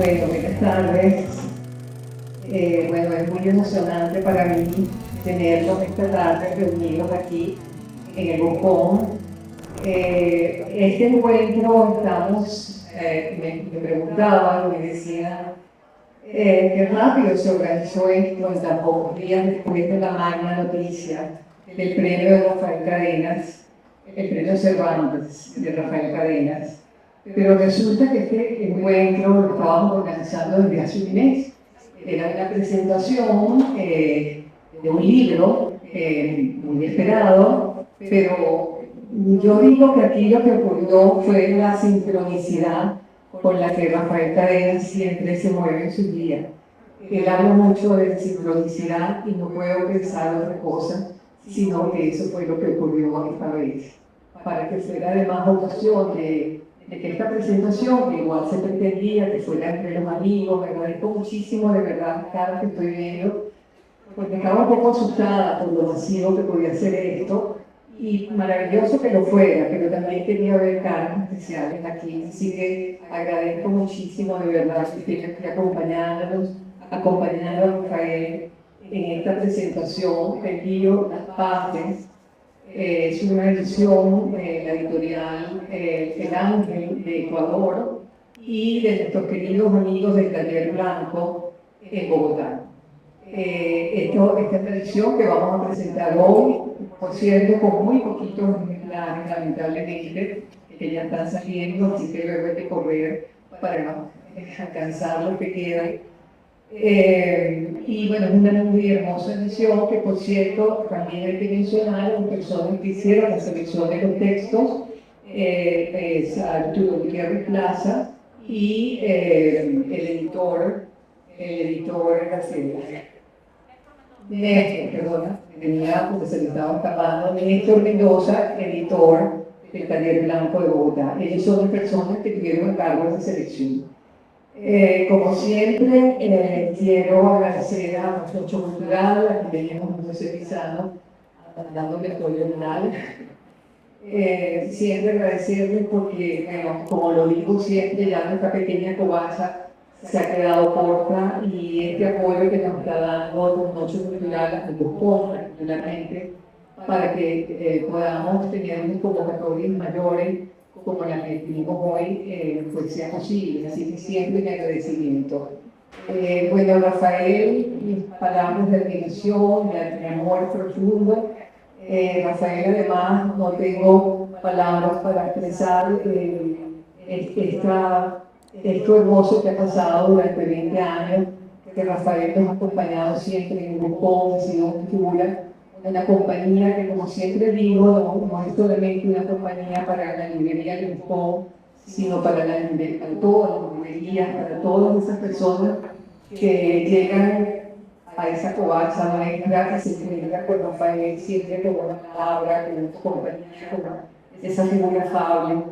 Bueno, buenas tardes. Bueno, es muy emocionante para mí tenerlos esta tarde reunidos aquí en el Bocón. Este encuentro me preguntaban, me decían, qué rápido se organizó esto en tan pocos días después de la magna noticia del premio de Rafael Cadenas, el premio Cervantes de Rafael Cadenas. Pero resulta que este encuentro lo estábamos organizando desde hace un mes. Era una presentación de un libro muy esperado, pero yo digo que aquí lo que ocurrió fue la sincronicidad con la que Rafael Cadenas siempre se mueve en sus días. Él habla mucho de sincronicidad y no puedo pensar otra cosa, sino que eso fue lo que ocurrió esta vez. Para que fuera además ocasión de que esta presentación, que igual se pretendía que fuera entre los amigos, me agradezco muchísimo de verdad cada que estoy viendo, porque estaba un poco asustada por lo masivo que podía ser esto, y maravilloso que lo fuera, pero también quería ver caras especiales aquí, así que agradezco muchísimo de verdad que estén aquí acompañando a Rafael en esta presentación del libro Las Partes. Es una edición de la editorial El Ángel de Ecuador y de nuestros queridos amigos del Taller Blanco en Bogotá. Esta es la edición que vamos a presentar hoy, por cierto, con muy poquitos ejemplares, lamentablemente, que ya están saliendo, así que luego hay que correr para alcanzar lo que queda. Y bueno, es una muy hermosa edición que, por cierto, también hay que mencionar a las personas que hicieron la selección de los textos, es Arturo Gutiérrez Plaza y el editor Néstor, perdona, tenía porque se le estaba escapando, Néstor Mendoza, editor del Taller Blanco de Bogotá. Ellos son las personas que tuvieron a cargo esa selección. Como siempre, quiero agradecer a nuestro cultural, a quien tenemos José Pizano, dándole apoyo moral. Siempre agradecerles porque, bueno, como lo digo siempre, ya nuestra pequeña covacha se ha quedado corta y este apoyo que nos está dando el Noche Cultural al Bocón, particularmente, para que podamos tener unas convocatorias mayores como la que tuvimos hoy, pues sea posible. Así que siempre mi agradecimiento. Bueno, Rafael, mis palabras de admiración, de amor profundo. Rafael, además, no tengo palabras para expresar esto hermoso que ha pasado durante 20 años, que Rafael nos ha acompañado siempre en el grupo, ha sido una figura, una compañía que, como siempre digo, no es solamente una compañía para la librería del grupo, sino para todas las librerías, para todas esas personas que llegan a esa covacha nuestra y se encuentra con Rafael siempre con una palabra, con una compañía, con esa figura afable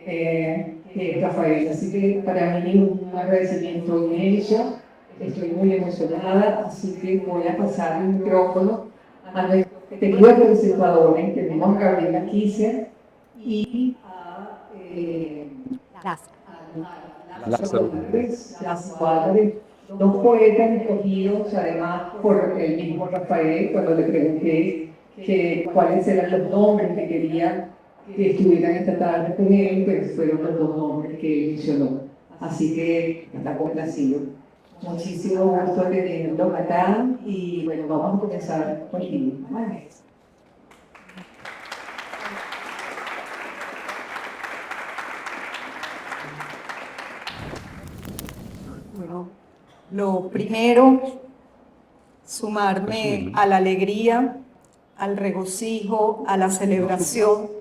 que es Rafael. Así que para mí un agradecimiento inmenso, estoy muy emocionada, así que voy a pasar el micrófono a nuestro querido presentador, tenemos a Gabriela Kisser y a Lázaro Álvarez, dos poetas escogidos además por el mismo Rafael cuando le pregunté cuáles eran los nombres que quería que estuvieran esta tarde con él, pues fueron los dos nombres que él mencionó. Así que está complacido. Muchísimo gusto tenerlo acá y bueno, vamos a comenzar con el libro. Bueno, lo primero, sumarme a la alegría, al regocijo, a la celebración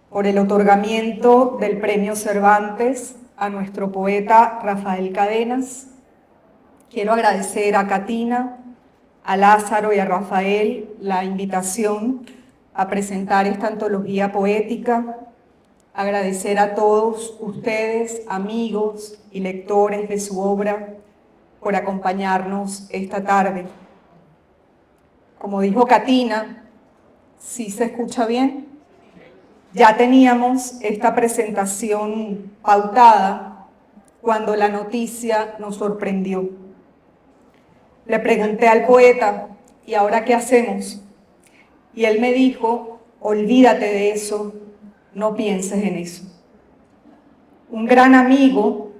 por el otorgamiento del Premio Cervantes a nuestro poeta Rafael Cadenas. Quiero agradecer a Catina, a Lázaro y a Rafael la invitación a presentar esta antología poética. Agradecer a todos ustedes, amigos y lectores de su obra, por acompañarnos esta tarde. Como dijo Catina, ¿sí se escucha bien? Ya teníamos esta presentación pautada cuando la noticia nos sorprendió. Le pregunté al poeta, ¿y ahora qué hacemos? Y él me dijo, olvídate de eso, no pienses en eso. Un gran amigo,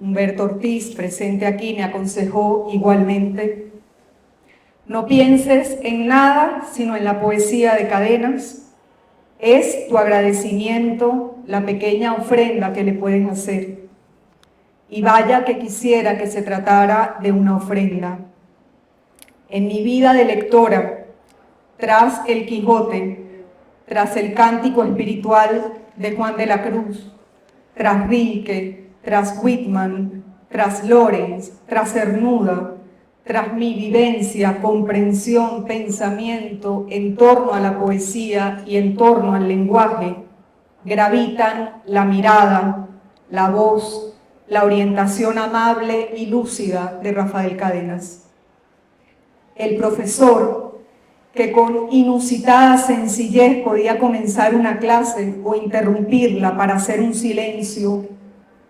Humberto Ortiz, presente aquí, me aconsejó igualmente, no pienses en nada sino en la poesía de Cadenas. Es tu agradecimiento la pequeña ofrenda que le puedes hacer. Y vaya que quisiera que se tratara de una ofrenda. En mi vida de lectora, tras el Quijote, tras el cántico espiritual de Juan de la Cruz, tras Rilke, tras Whitman, tras Lorenz, tras Cernuda, tras mi vivencia, comprensión, pensamiento en torno a la poesía y en torno al lenguaje, gravitan la mirada, la voz, la orientación amable y lúcida de Rafael Cadenas. El profesor, que con inusitada sencillez podía comenzar una clase o interrumpirla para hacer un silencio,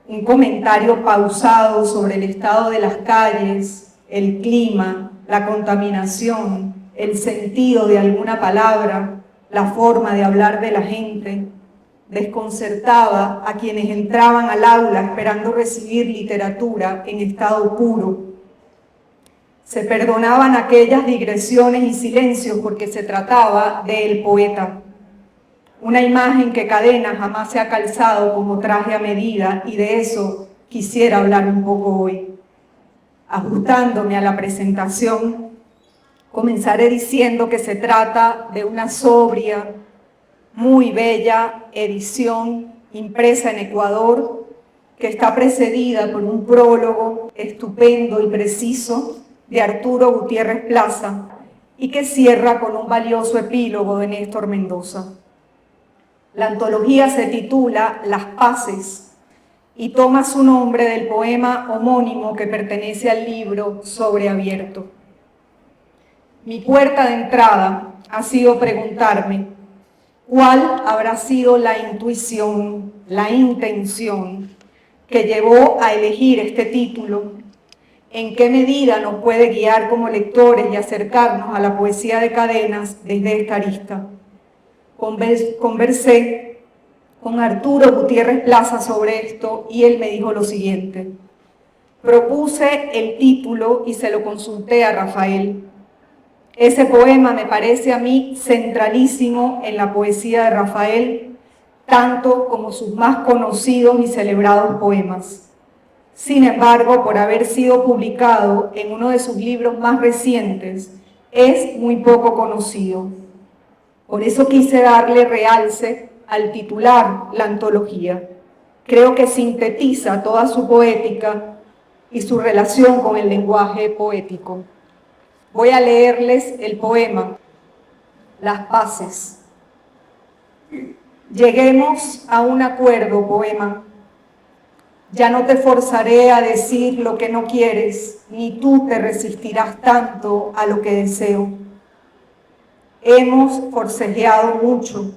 un comentario pausado sobre el estado de las calles, el clima, la contaminación, el sentido de alguna palabra, la forma de hablar de la gente, desconcertaba a quienes entraban al aula esperando recibir literatura en estado puro. Se perdonaban aquellas digresiones y silencios porque se trataba del poeta. Una imagen que Cadenas jamás se ha calzado como traje a medida, y de eso quisiera hablar un poco hoy. Ajustándome a la presentación, comenzaré diciendo que se trata de una sobria, muy bella edición impresa en Ecuador, que está precedida por un prólogo estupendo y preciso de Arturo Gutiérrez Plaza y que cierra con un valioso epílogo de Néstor Mendoza. La antología se titula Las Paces y toma su nombre del poema homónimo que pertenece al libro Sobreabierto. Mi puerta de entrada ha sido preguntarme cuál habrá sido la intuición, la intención que llevó a elegir este título, en qué medida nos puede guiar como lectores y acercarnos a la poesía de Cadenas desde esta arista. Conversé con Arturo Gutiérrez Plaza sobre esto y él me dijo lo siguiente. Propuse el título y se lo consulté a Rafael. Ese poema me parece a mí centralísimo en la poesía de Rafael, tanto como sus más conocidos y celebrados poemas. Sin embargo, por haber sido publicado en uno de sus libros más recientes, es muy poco conocido. Por eso quise darle realce al titular la antología. Creo que sintetiza toda su poética y su relación con el lenguaje poético. Voy a leerles el poema, Las Paces. Lleguemos a un acuerdo, poema. Ya no te forzaré a decir lo que no quieres, ni tú te resistirás tanto a lo que deseo. Hemos forcejeado mucho.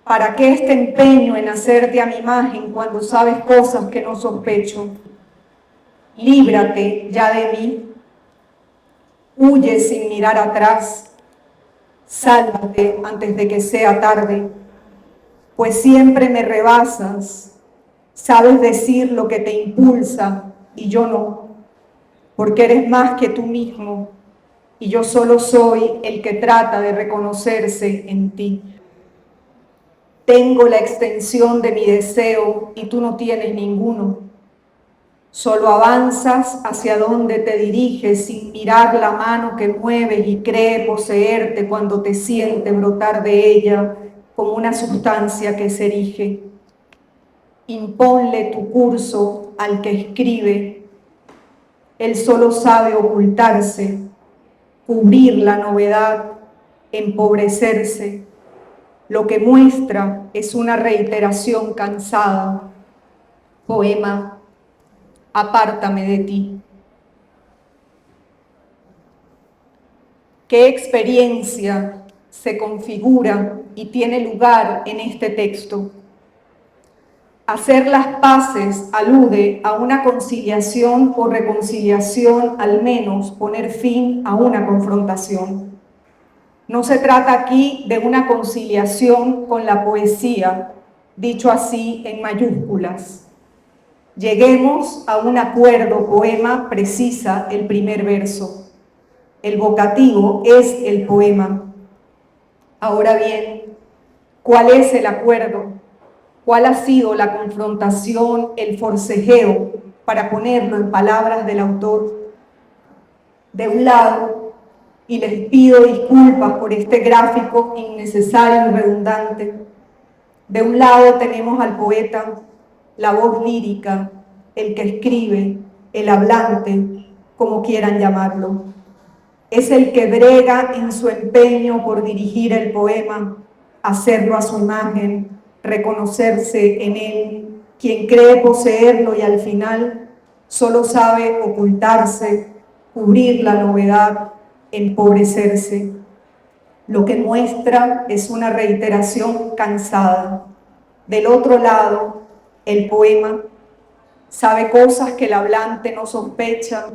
¿Para qué este empeño en hacerte a mi imagen cuando sabes cosas que no sospecho? Líbrate ya de mí. Huye sin mirar atrás. Sálvate antes de que sea tarde, pues siempre me rebasas. Sabes decir lo que te impulsa y yo no, porque eres más que tú mismo y yo solo soy el que trata de reconocerse en ti. Tengo la extensión de mi deseo y tú no tienes ninguno. Solo avanzas hacia donde te diriges sin mirar la mano que mueves y cree poseerte cuando te siente brotar de ella como una sustancia que se erige. Imponle tu curso al que escribe. Él solo sabe ocultarse, cubrir la novedad, empobrecerse. Lo que muestra es una reiteración cansada. Poema, apártame de ti. ¿Qué experiencia se configura y tiene lugar en este texto? Hacer las paces alude a una conciliación o reconciliación, al menos poner fin a una confrontación. No se trata aquí de una conciliación con la poesía, dicho así en mayúsculas. Lleguemos a un acuerdo, poema, precisa el primer verso. El vocativo es el poema. Ahora bien, ¿cuál es el acuerdo? ¿Cuál ha sido la confrontación, el forcejeo, para ponerlo en palabras del autor? De un lado, y les pido disculpas por este gráfico innecesario y redundante, de un lado tenemos al poeta, la voz lírica, el que escribe, el hablante, como quieran llamarlo. Es el que brega en su empeño por dirigir el poema, hacerlo a su imagen, reconocerse en él, quien cree poseerlo y al final solo sabe ocultarse, cubrir la novedad, empobrecerse. Lo que muestra es una reiteración cansada. Del otro lado, el poema sabe cosas que el hablante no sospecha,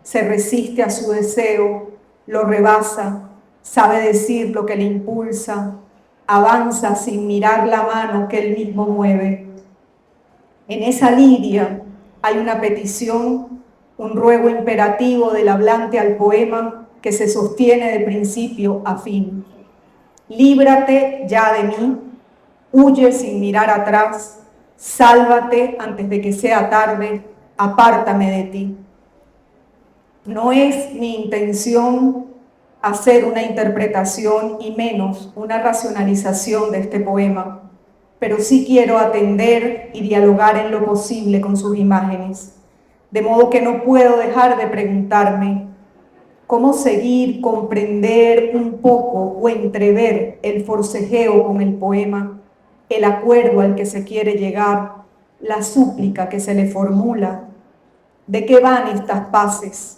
se resiste a su deseo, lo rebasa, sabe decir lo que le impulsa, avanza sin mirar la mano que él mismo mueve. En esa lidia hay una petición, un ruego imperativo del hablante al poema que se sostiene de principio a fin. Líbrate ya de mí, huye sin mirar atrás, sálvate antes de que sea tarde, apártame de ti. No es mi intención hacer una interpretación y menos una racionalización de este poema, pero sí quiero atender y dialogar en lo posible con sus imágenes, de modo que no puedo dejar de preguntarme cómo seguir, comprender un poco o entrever el forcejeo con el poema, el acuerdo al que se quiere llegar, la súplica que se le formula. ¿De qué van estas paces?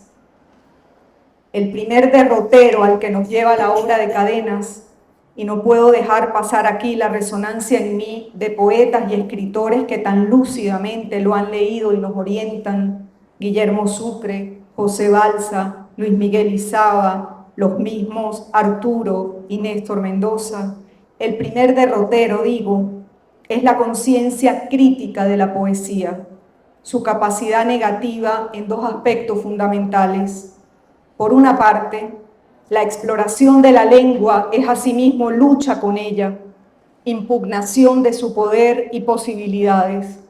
El primer derrotero al que nos lleva la obra de Cadenas, y no puedo dejar pasar aquí la resonancia en mí de poetas y escritores que tan lúcidamente lo han leído y nos orientan: Guillermo Sucre, José Balsa, Luis Miguel Izaba, los mismos Arturo y Néstor Mendoza. El primer derrotero, digo, es la conciencia crítica de la poesía, su capacidad negativa en dos aspectos fundamentales. Por una parte, la exploración de la lengua es asimismo lucha con ella, impugnación de su poder y posibilidades.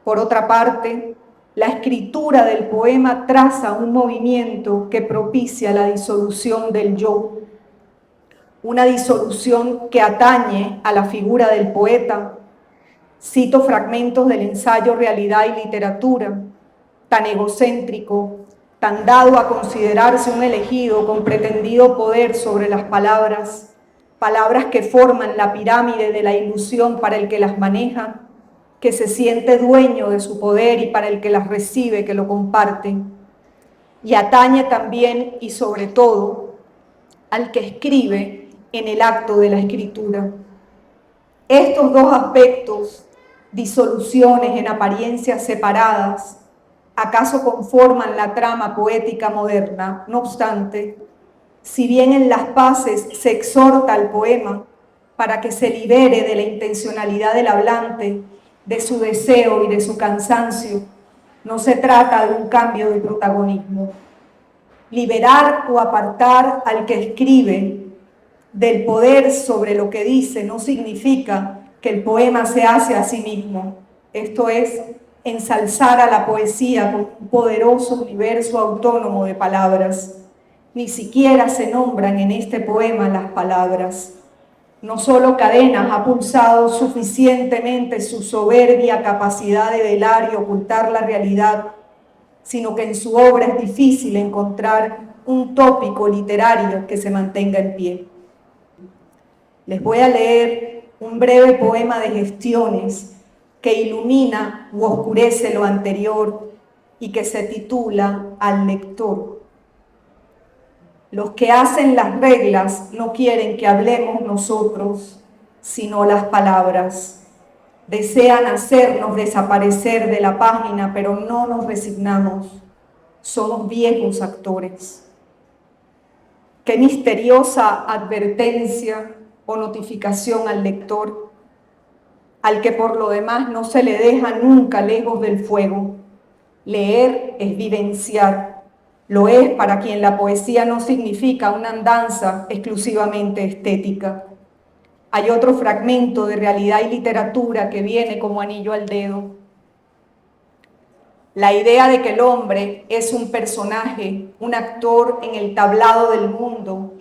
Por otra parte, la escritura del poema traza un movimiento que propicia la disolución del yo, una disolución que atañe a la figura del poeta. Cito fragmentos del ensayo Realidad y Literatura, tan egocéntrico, tan dado a considerarse un elegido con pretendido poder sobre las palabras, palabras que forman la pirámide de la ilusión para el que las maneja, que se siente dueño de su poder y para el que las recibe, que lo comparte. Y atañe también y sobre todo al que escribe en el acto de la escritura. Estos dos aspectos, disoluciones en apariencias separadas, ¿acaso conforman la trama poética moderna? No obstante, si bien en las paces se exhorta al poema para que se libere de la intencionalidad del hablante, de su deseo y de su cansancio, no se trata de un cambio de protagonismo. Liberar o apartar al que escribe del poder sobre lo que dice no significa que el poema se hace a sí mismo. Esto es, ensalzar a la poesía como un poderoso universo autónomo de palabras. Ni siquiera se nombran en este poema las palabras. No solo Cadenas ha pulsado suficientemente su soberbia capacidad de velar y ocultar la realidad, sino que en su obra es difícil encontrar un tópico literario que se mantenga en pie. Les voy a leer un breve poema de Gestiones que ilumina u oscurece lo anterior y que se titula Al lector. Los que hacen las reglas no quieren que hablemos nosotros, sino las palabras. desean hacernos desaparecer de la página, pero no nos resignamos. Somos viejos actores. Qué misteriosa advertencia o notificación al lector, al que por lo demás no se le deja nunca lejos del fuego. Leer es vivenciar. Lo es para quien la poesía no significa una andanza exclusivamente estética. Hay otro fragmento de realidad y literatura que viene como anillo al dedo. La idea de que el hombre es un personaje, un actor en el tablado del mundo,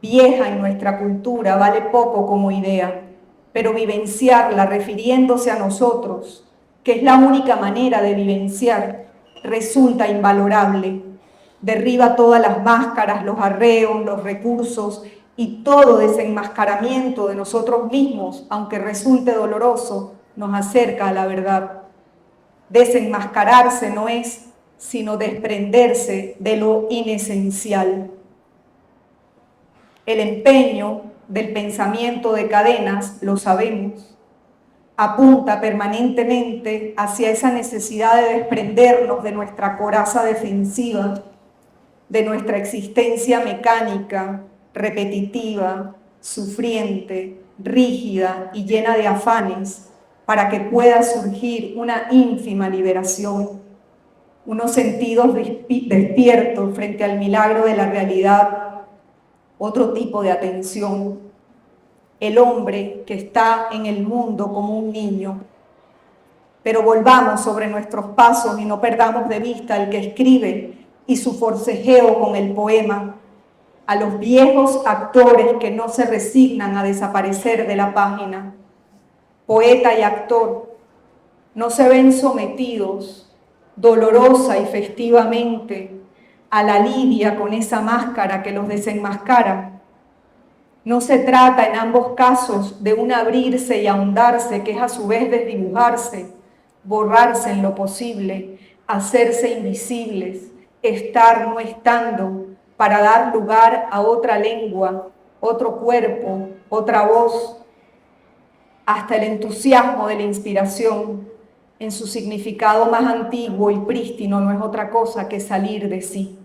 vieja en nuestra cultura, vale poco como idea, pero vivenciarla refiriéndose a nosotros, que es la única manera de vivenciar, resulta invalorable. Derriba todas las máscaras, los arreos, los recursos y todo desenmascaramiento de nosotros mismos, aunque resulte doloroso, nos acerca a la verdad. Desenmascararse no es sino desprenderse de lo inesencial. El empeño del pensamiento de Cadenas, lo sabemos, apunta permanentemente hacia esa necesidad de desprendernos de nuestra coraza defensiva, de nuestra existencia mecánica, repetitiva, sufriente, rígida y llena de afanes, para que pueda surgir una ínfima liberación, unos sentidos despiertos frente al milagro de la realidad, otro tipo de atención. El hombre que está en el mundo como un niño. Pero volvamos sobre nuestros pasos y no perdamos de vista al que escribe y su forcejeo con el poema, a los viejos actores que no se resignan a desaparecer de la página. Poeta y actor no se ven sometidos dolorosa y festivamente a la lidia con esa máscara que los desenmascara. No se trata en ambos casos de un abrirse y ahondarse que es a su vez desdibujarse, borrarse en lo posible, hacerse invisibles, estar no estando, para dar lugar a otra lengua, otro cuerpo, otra voz. Hasta el entusiasmo de la inspiración, en su significado más antiguo y prístino, no es otra cosa que salir de sí.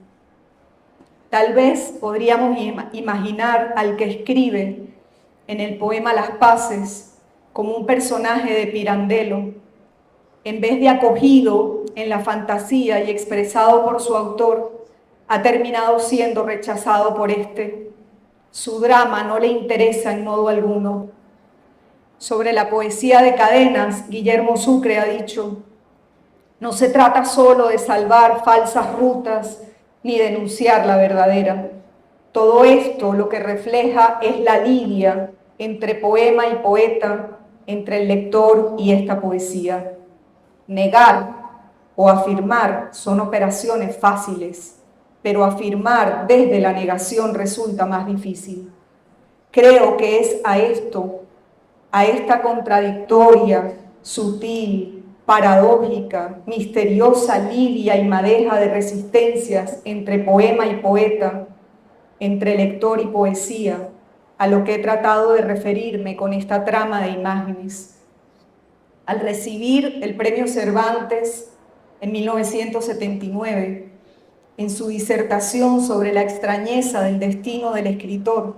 Tal vez podríamos imaginar al que escribe en el poema Las Paces como un personaje de Pirandello, en vez de acogido en la fantasía y expresado por su autor, ha terminado siendo rechazado por éste. Su drama no le interesa en modo alguno. Sobre la poesía de Cadenas, Guillermo Sucre ha dicho: no se trata solo de salvar falsas rutas ni denunciar la verdadera. Todo esto lo que refleja es la lidia entre poema y poeta, entre el lector y esta poesía. Negar o afirmar son operaciones fáciles, pero afirmar desde la negación resulta más difícil. Creo que es a esto, a esta contradictoria, sutil, paradójica, misteriosa lidia y madeja de resistencias entre poema y poeta, entre lector y poesía, a lo que he tratado de referirme con esta trama de imágenes. Al recibir el Premio Cervantes en 1979, en su disertación sobre la extrañeza del destino del escritor,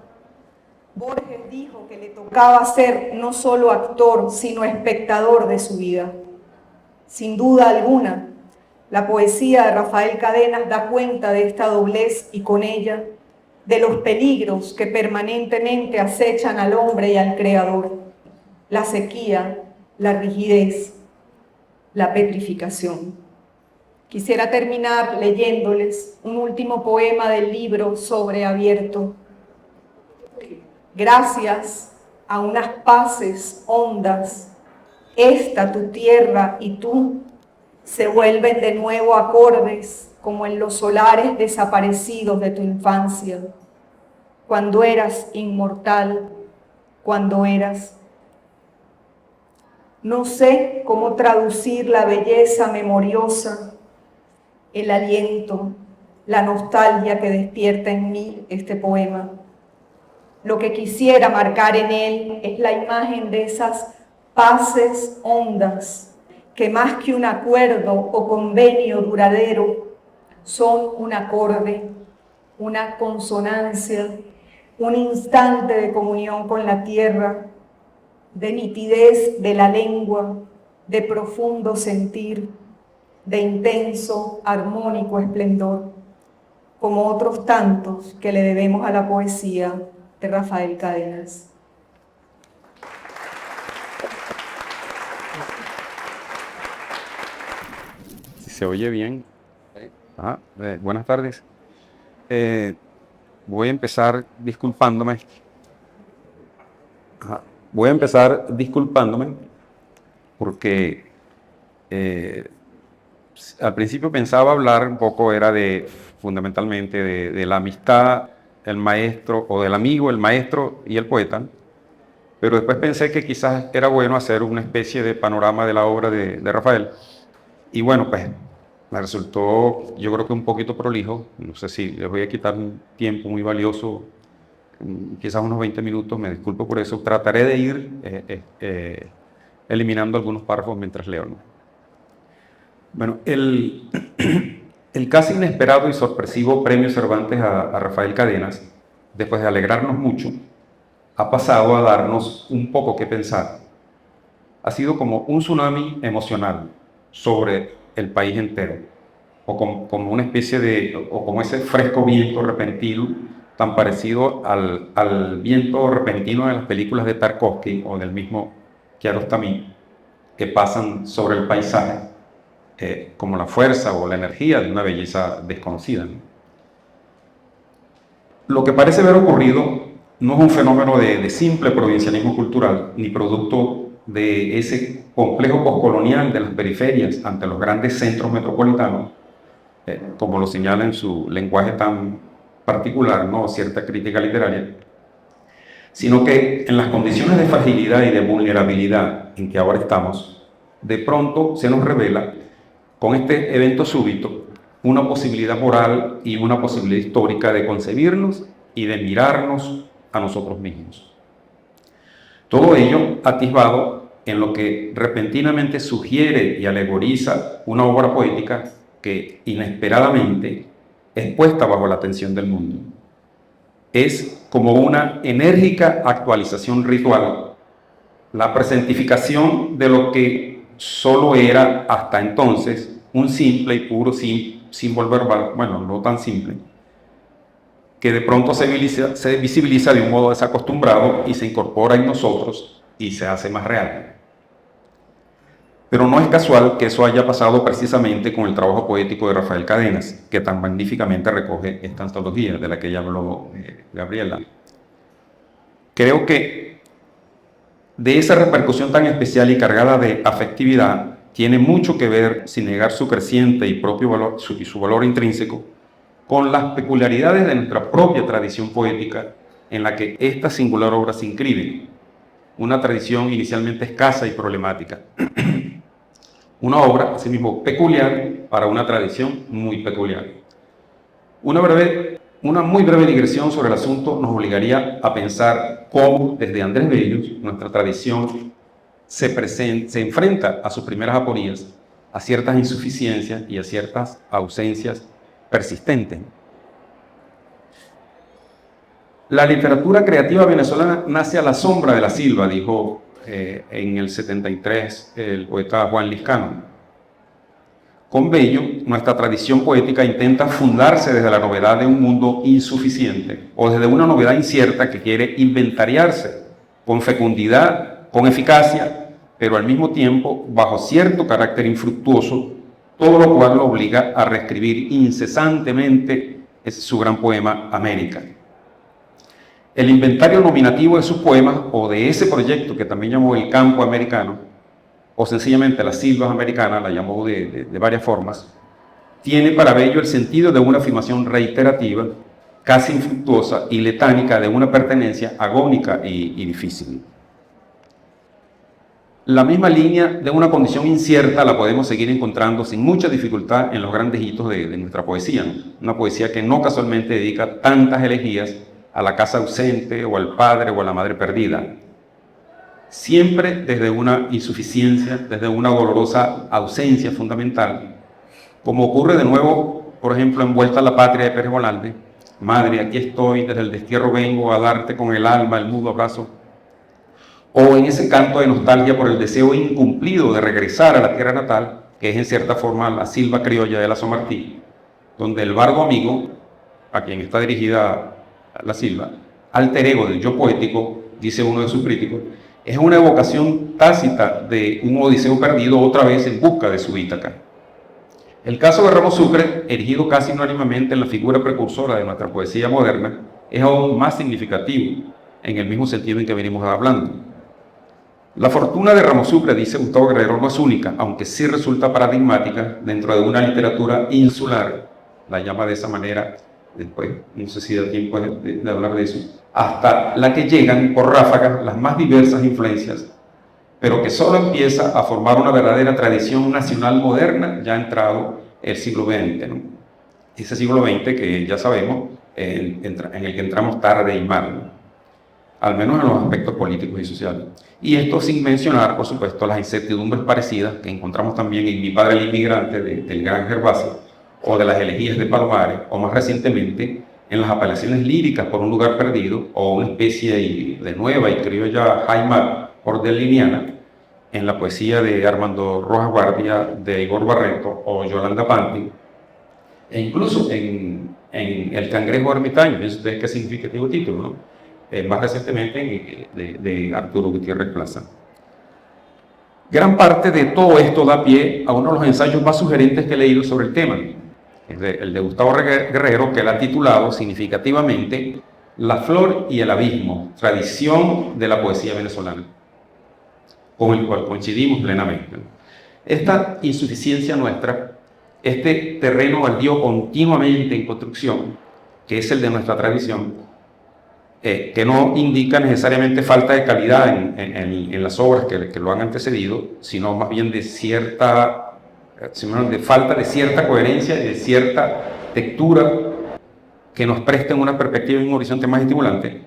Borges dijo que le tocaba ser no solo actor, sino espectador de su vida. Sin duda alguna, la poesía de Rafael Cadenas da cuenta de esta doblez y con ella de los peligros que permanentemente acechan al hombre y al creador: la sequía, la rigidez, la petrificación. Quisiera terminar leyéndoles un último poema del libro Sobreabierto. Gracias a unas paces hondas, esta tu tierra y tú se vuelven de nuevo acordes como en los solares desaparecidos de tu infancia, cuando eras inmortal, cuando eras. No sé cómo traducir la belleza memoriosa, el aliento, la nostalgia que despierta en mí este poema. Lo que quisiera marcar en él es la imagen de esas paces hondas que más que un acuerdo o convenio duradero son un acorde, una consonancia, un instante de comunión con la tierra, de nitidez de la lengua, de profundo sentir, de intenso, armónico esplendor, como otros tantos que le debemos a la poesía de Rafael Cadenas. Si se oye bien. Buenas tardes. Voy a empezar disculpándome. Porque al principio pensaba hablar un poco, era fundamentalmente de la amistad, el maestro, o del amigo, el maestro y el poeta, pero después pensé que quizás era bueno hacer una especie de panorama de la obra de Rafael, y bueno, pues me resultó, yo creo que un poquito prolijo. No sé si les voy a quitar un tiempo muy valioso, quizás unos 20 minutos, me disculpo por eso. Trataré de ir eliminando algunos párrafos mientras leo, ¿no? Bueno, el casi inesperado y sorpresivo Premio Cervantes a Rafael Cadenas, después de alegrarnos mucho, ha pasado a darnos un poco que pensar. Ha sido como un tsunami emocional sobre el país entero, o como una especie o como ese fresco viento repentino, tan parecido al viento repentino de las películas de Tarkovsky o del mismo Kiarostami, que pasan sobre el paisaje, como la fuerza o la energía de una belleza desconocida, ¿no? Lo que parece haber ocurrido no es un fenómeno de simple provincialismo cultural, ni producto de ese complejo postcolonial de las periferias ante los grandes centros metropolitanos, como lo señala en su lenguaje tan particular, ¿no?, cierta crítica literaria, sino que en las condiciones de fragilidad y de vulnerabilidad en que ahora estamos, de pronto se nos revela, con este evento súbito, una posibilidad moral y una posibilidad histórica de concebirnos y de mirarnos a nosotros mismos. Todo ello atisbado en lo que repentinamente sugiere y alegoriza una obra poética que inesperadamente es puesta bajo la atención del mundo. Es como una enérgica actualización ritual, la presentificación de lo que solo era hasta entonces un simple y puro símbolo verbal, bueno, no tan simple, que de pronto se visibiliza de un modo desacostumbrado y se incorpora en nosotros y se hace más real. Pero no es casual que eso haya pasado precisamente con el trabajo poético de Rafael Cadenas, que tan magníficamente recoge esta antología de la que ya habló Gabriela. Creo que de esa repercusión tan especial y cargada de afectividad tiene mucho que ver, sin negar su creciente y propio valor, su valor intrínseco, con las peculiaridades de nuestra propia tradición poética en la que esta singular obra se inscribe, una tradición inicialmente escasa y problemática. Una obra, asimismo, peculiar para una tradición muy peculiar. Una muy breve digresión sobre el asunto nos obligaría a pensar cómo, desde Andrés Bello, nuestra tradición se enfrenta a sus primeras aporías, a ciertas insuficiencias y a ciertas ausencias persistentes. La literatura creativa venezolana nace a la sombra de la Silva, dijo en el 73 el poeta Juan Liscano. Con Bello, nuestra tradición poética intenta fundarse desde la novedad de un mundo insuficiente o desde una novedad incierta que quiere inventariarse con fecundidad, con eficacia, pero al mismo tiempo bajo cierto carácter infructuoso, todo lo cual lo obliga a reescribir incesantemente su gran poema América. El inventario nominativo de sus poemas o de ese proyecto que también llamó el campo americano, o sencillamente las selvas americanas, la llamó de varias formas, tiene para Bello el sentido de una afirmación reiterativa, casi infructuosa y letánica de una pertenencia agónica y difícil. La misma línea de una condición incierta la podemos seguir encontrando sin mucha dificultad en los grandes hitos de nuestra poesía, ¿no? Una poesía que no casualmente dedica tantas elegías a la casa ausente o al padre o a la madre perdida. siempre desde una insuficiencia, desde una dolorosa ausencia fundamental, como ocurre de nuevo, por ejemplo, en Vuelta a la Patria de Pérez Volalde: madre, aquí estoy, desde el destierro vengo a darte con el alma el mudo abrazo. O en ese canto de nostalgia por el deseo incumplido de regresar a la tierra natal, que es en cierta forma la silva criolla de la Somartí, donde el bardo amigo, a quien está dirigida la silva, alter ego del yo poético, dice uno de sus críticos, es una evocación tácita de un Odiseo perdido otra vez en busca de su Ítaca. El caso de Ramos Sucre, erigido casi unánimemente en la figura precursora de nuestra poesía moderna, es aún más significativo, en el mismo sentido en que venimos hablando. La fortuna de Ramos Sucre, dice Gustavo Guerrero, no es única, aunque sí resulta paradigmática dentro de una literatura insular, la llama de esa manera, después no sé si da tiempo de hablar de eso, hasta la que llegan por ráfagas las más diversas influencias, pero que solo empieza a formar una verdadera tradición nacional moderna ya entrado el siglo XX, ¿no? Ese siglo XX que ya sabemos, en el que entramos tarde y mal, ¿no? Al menos en los aspectos políticos y sociales. Y esto sin mencionar, por supuesto, las incertidumbres parecidas que encontramos también en Mi padre el inmigrante, del gran Gervasio, o de las elegías de Palomares, o más recientemente en las apelaciones líricas por un lugar perdido, o una especie de nueva y criolla Jaima cordeliniana, en la poesía de Armando Rojas Guardia, de Igor Barreto o Yolanda Pantin, e incluso en El cangrejo ermitaño, ¿ves qué significativo título, no? Más recientemente de Arturo Gutiérrez Plaza. Gran parte de todo esto da pie a uno de los ensayos más sugerentes que he leído sobre el tema, el de Gustavo Guerrero, que él ha titulado significativamente La flor y el abismo, tradición de la poesía venezolana, con el cual coincidimos plenamente. Esta insuficiencia nuestra, este terreno baldío continuamente en construcción, que es el de nuestra tradición, que no indica necesariamente falta de calidad en las obras que lo han antecedido, sino más bien de falta de cierta coherencia y de cierta textura que nos presten una perspectiva y un horizonte más estimulante,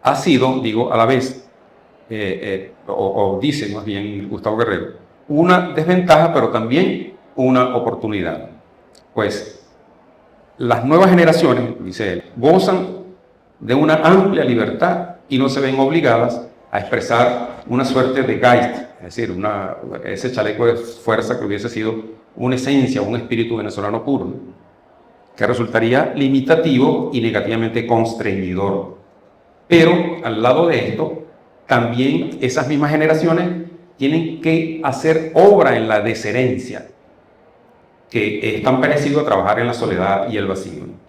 ha sido, digo, a la vez, dice más bien Gustavo Guerrero, una desventaja, pero también una oportunidad. Pues las nuevas generaciones, dice él, gozan de una amplia libertad y no se ven obligadas a expresar una suerte de Geist, es decir, ese chaleco de fuerza que hubiese sido una esencia, un espíritu venezolano puro, ¿no? Que resultaría limitativo y negativamente constreñidor. Pero al lado de esto, también esas mismas generaciones tienen que hacer obra en la desherencia, que es tan parecido a trabajar en la soledad y el vacío, ¿no?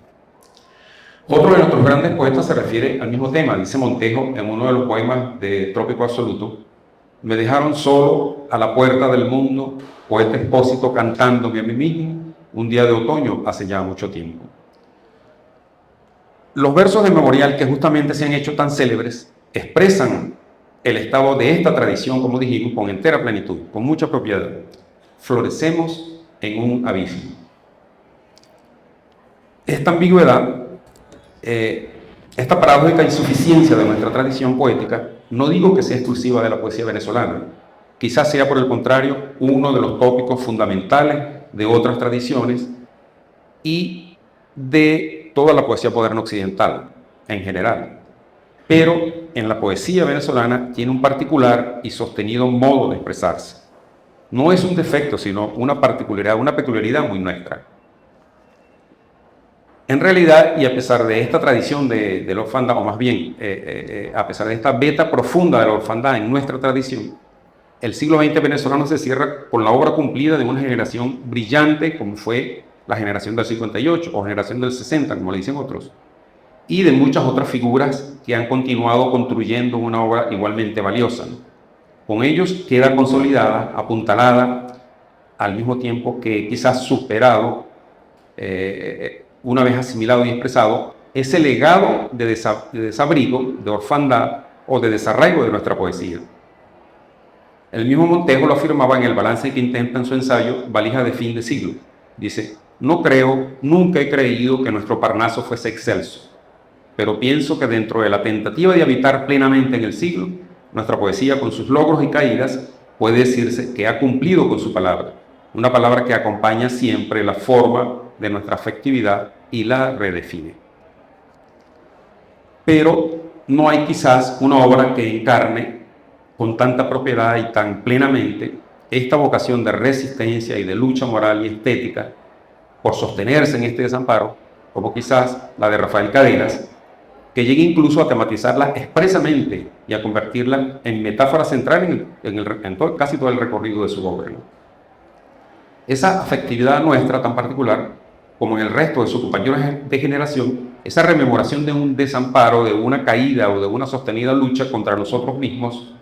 Otro de nuestros grandes poetas se refiere al mismo tema. Dice Montejo en uno de los poemas de Trópico Absoluto: me dejaron solo a la puerta del mundo, poeta expósito cantándome a mí mismo, un día de otoño hace ya mucho tiempo. Los versos del memorial, que justamente se han hecho tan célebres, expresan el estado de esta tradición, como dijimos, con entera plenitud, con mucha propiedad. Florecemos en un abismo. Esta ambigüedad, esta paradójica insuficiencia de nuestra tradición poética, no digo que sea exclusiva de la poesía venezolana, quizás sea por el contrario uno de los tópicos fundamentales de otras tradiciones y de toda la poesía moderna occidental en general. Pero en la poesía venezolana tiene un particular y sostenido modo de expresarse. No es un defecto, sino una peculiaridad muy nuestra. En realidad, y a pesar de esta tradición de la orfandad, o más bien, a pesar de esta veta profunda de la orfandad en nuestra tradición, el siglo XX venezolano se cierra con la obra cumplida de una generación brillante, como fue la generación del 58 o generación del 60, como le dicen otros, y de muchas otras figuras que han continuado construyendo una obra igualmente valiosa, ¿no? Con ellos queda consolidada, apuntalada, al mismo tiempo que quizás superado, una vez asimilado y expresado, ese legado de desabrigo, de orfandad o de desarraigo de nuestra poesía. El mismo Montejo lo afirmaba en el balance que intenta en su ensayo Valija de fin de siglo. Dice: nunca he creído que nuestro Parnaso fuese excelso, pero pienso que dentro de la tentativa de habitar plenamente en el siglo, nuestra poesía, con sus logros y caídas, puede decirse que ha cumplido con su palabra, una palabra que acompaña siempre la forma de nuestra afectividad y la redefine. Pero no hay quizás una obra que encarne con tanta propiedad y tan plenamente esta vocación de resistencia y de lucha moral y estética por sostenerse en este desamparo, como quizás la de Rafael Cadenas, que llegue incluso a tematizarla expresamente y a convertirla en metáfora central en casi todo el recorrido de su obra, ¿no? Esa afectividad nuestra tan particular, como en el resto de sus compañeros de generación, esa rememoración de un desamparo, de una caída o de una sostenida lucha contra nosotros mismos,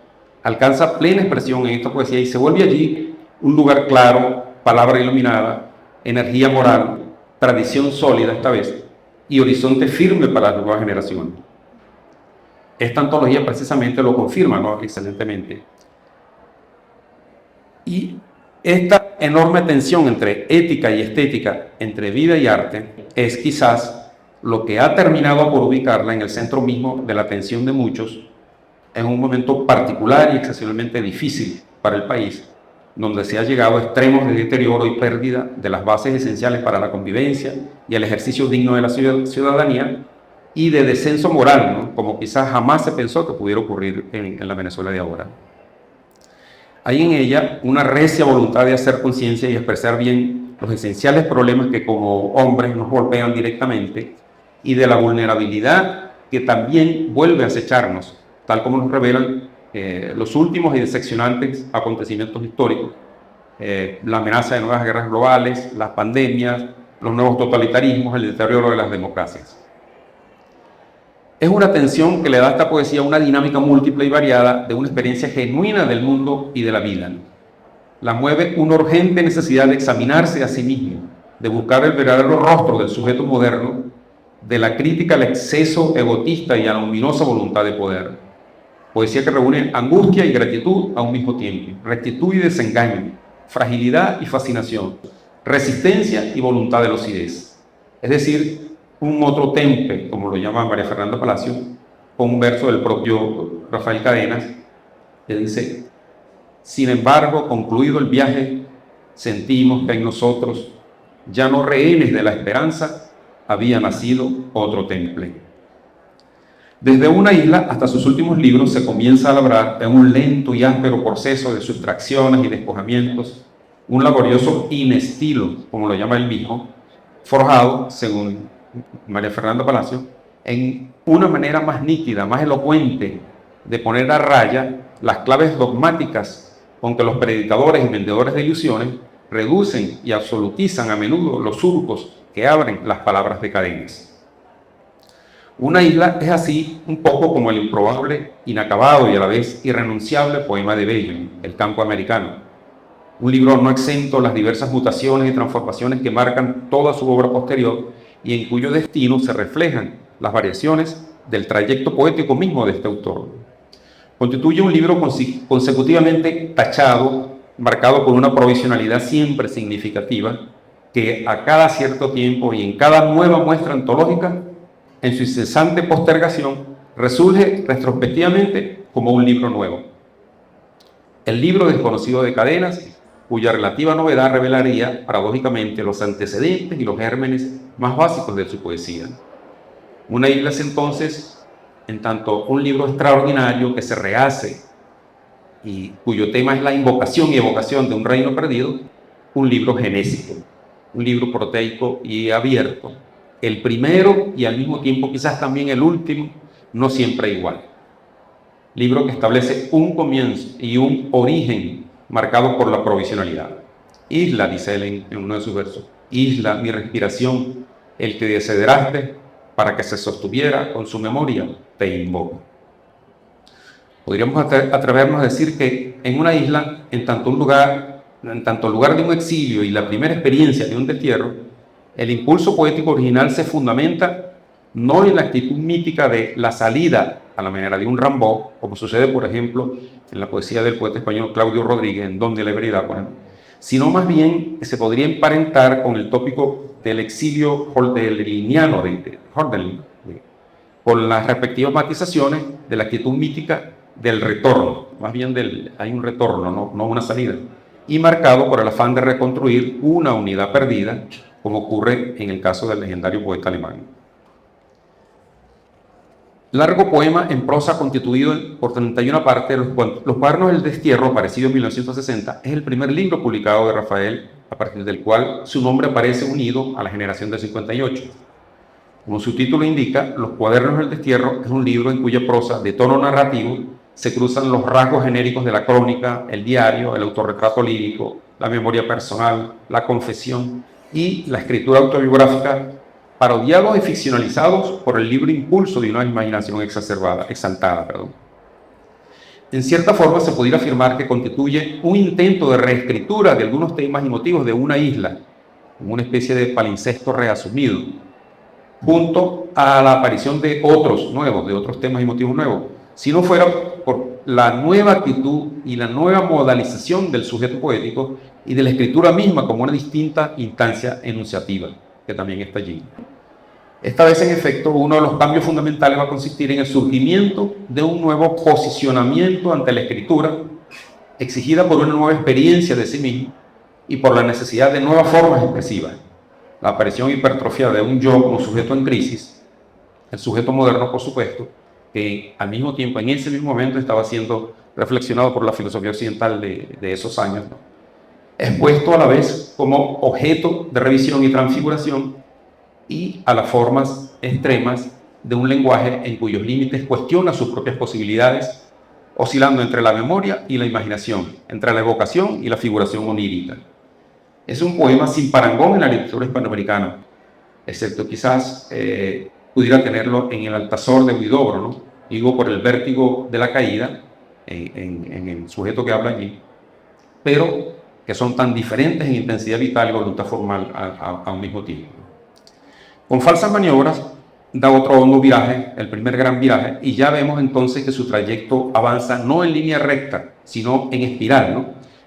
alcanza plena expresión en esta poesía y se vuelve allí un lugar claro, palabra iluminada, energía moral, tradición sólida esta vez, y horizonte firme para las nuevas generaciones. Esta antología precisamente lo confirma, ¿no?, excelentemente. Y esta enorme tensión entre ética y estética, entre vida y arte, es quizás lo que ha terminado por ubicarla en el centro mismo de la atención de muchos en un momento particular y excepcionalmente difícil para el país, donde se ha llegado a extremos de deterioro y pérdida de las bases esenciales para la convivencia y el ejercicio digno de la ciudadanía, y de descenso moral, ¿no?, como quizás jamás se pensó que pudiera ocurrir en la Venezuela de ahora. Hay en ella una recia voluntad de hacer conciencia y expresar bien los esenciales problemas que como hombres nos golpean directamente, y de la vulnerabilidad que también vuelve a acecharnos, tal como nos revelan los últimos y decepcionantes acontecimientos históricos, la amenaza de nuevas guerras globales, las pandemias, los nuevos totalitarismos, el deterioro de las democracias. Es una tensión que le da a esta poesía una dinámica múltiple y variada de una experiencia genuina del mundo y de la vida. La mueve una urgente necesidad de examinarse a sí mismo, de buscar el verdadero rostro del sujeto moderno, de la crítica al exceso egotista y a la ominosa voluntad de poder. Poesía que reúne angustia y gratitud a un mismo tiempo, rectitud y desengaño, fragilidad y fascinación, resistencia y voluntad de lucidez. Es decir, un otro tempe, como lo llama María Fernanda Palacio, con un verso del propio Rafael Cadenas, que dice: sin embargo, concluido el viaje, sentimos que en nosotros, ya no rehenes de la esperanza, había nacido otro temple. Desde una isla hasta sus últimos libros se comienza a labrar en un lento y áspero proceso de sustracciones y despojamientos, un laborioso inestilo, como lo llama él mismo, forjado, según María Fernanda Palacio, en una manera más nítida, más elocuente de poner a raya las claves dogmáticas con que los predicadores y vendedores de ilusiones reducen y absolutizan a menudo los surcos que abren las palabras de Cadenas. Una isla es así un poco como el improbable, inacabado y a la vez irrenunciable poema de Bello, El campo americano. Un libro no exento de las diversas mutaciones y transformaciones que marcan toda su obra posterior y en cuyo destino se reflejan las variaciones del trayecto poético mismo de este autor. Constituye un libro consecutivamente tachado, marcado por una provisionalidad siempre significativa, que a cada cierto tiempo y en cada nueva muestra antológica, en su incesante postergación, resurge retrospectivamente como un libro nuevo. El libro desconocido de Cadenas, cuya relativa novedad revelaría, paradójicamente, los antecedentes y los gérmenes más básicos de su poesía. Una isla es entonces, en tanto, un libro extraordinario que se rehace y cuyo tema es la invocación y evocación de un reino perdido, un libro genésico, un libro proteico y abierto, el primero y al mismo tiempo quizás también el último, no siempre igual. Libro que establece un comienzo y un origen marcado por la provisionalidad. Isla, dice él en uno de sus versos, isla, mi respiración, el que desideraste para que se sostuviera con su memoria, te invoco. Podríamos atrevernos a decir que en una isla, en tanto lugar de un exilio y la primera experiencia de un destierro, el impulso poético original se fundamenta no en la actitud mítica de la salida a la manera de un Rimbaud, como sucede, por ejemplo, en la poesía del poeta español Claudio Rodríguez, en Don de la Veredad, por ejemplo, sino más bien que se podría emparentar con el tópico del exilio holderliniano de Hölderlin, con las respectivas matizaciones de la actitud mítica del retorno, más bien hay un retorno, no una salida, y marcado por el afán de reconstruir una unidad perdida, como ocurre en el caso del legendario poeta alemán. Largo poema en prosa constituido por 31 partes. Los cuadernos del destierro, aparecido en 1960, es el primer libro publicado de Rafael, a partir del cual su nombre aparece unido a la generación del 58. Como su título indica, Los cuadernos del destierro es un libro en cuya prosa, de tono narrativo, se cruzan los rasgos genéricos de la crónica, el diario, el autorretrato lírico, la memoria personal, la confesión y la escritura autobiográfica, parodiados y ficcionalizados por el libre impulso de una imaginación exaltada. En cierta forma se pudiera afirmar que constituye un intento de reescritura de algunos temas y motivos de una isla, como una especie de palincesto reasumido, junto a la aparición de otros temas y motivos nuevos, si no fuera por la nueva actitud y la nueva modalización del sujeto poético y de la escritura misma como una distinta instancia enunciativa, que también está allí. Esta vez, en efecto, uno de los cambios fundamentales va a consistir en el surgimiento de un nuevo posicionamiento ante la escritura, exigida por una nueva experiencia de sí mismo y por la necesidad de nuevas formas expresivas. La aparición hipertrofiada de un yo como sujeto en crisis, el sujeto moderno, por supuesto, que al mismo tiempo, en ese mismo momento, estaba siendo reflexionado por la filosofía occidental de esos años, expuesto a la vez como objeto de revisión y transfiguración, y a las formas extremas de un lenguaje en cuyos límites cuestiona sus propias posibilidades, oscilando entre la memoria y la imaginación, entre la evocación y la figuración onírica. Es un poema sin parangón en la literatura hispanoamericana, excepto quizás pudiera tenerlo en el Altazor de Huidobro, ¿no? Digo, por el vértigo de la caída en el sujeto que habla allí, pero que son tan diferentes en intensidad vital y voluntad formal a un mismo tiempo. Con Falsas maniobras da otro hondo viraje, el primer gran viraje, y ya vemos entonces que su trayecto avanza no en línea recta, sino en espiral, ¿no?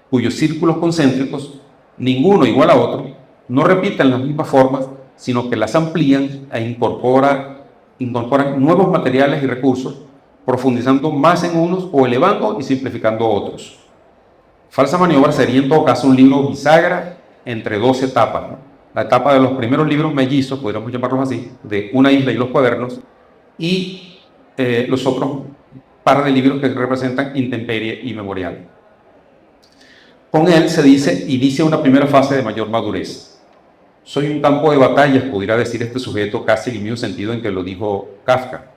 Cuyos círculos concéntricos, ninguno igual a otro, no repiten las mismas formas, sino que las amplían e incorporan nuevos materiales y recursos, profundizando más en unos o elevando y simplificando otros. Falsa maniobra sería en todo caso un libro bisagra entre dos etapas, ¿no? La etapa de los primeros libros mellizos, podríamos llamarlos así, de Una isla y los cuadernos, y los otros par de libros que representan Intemperie y Memorial. Con él se inicia una primera fase de mayor madurez. Soy un campo de batallas, pudiera decir este sujeto, casi en el mismo sentido en que lo dijo Kafka.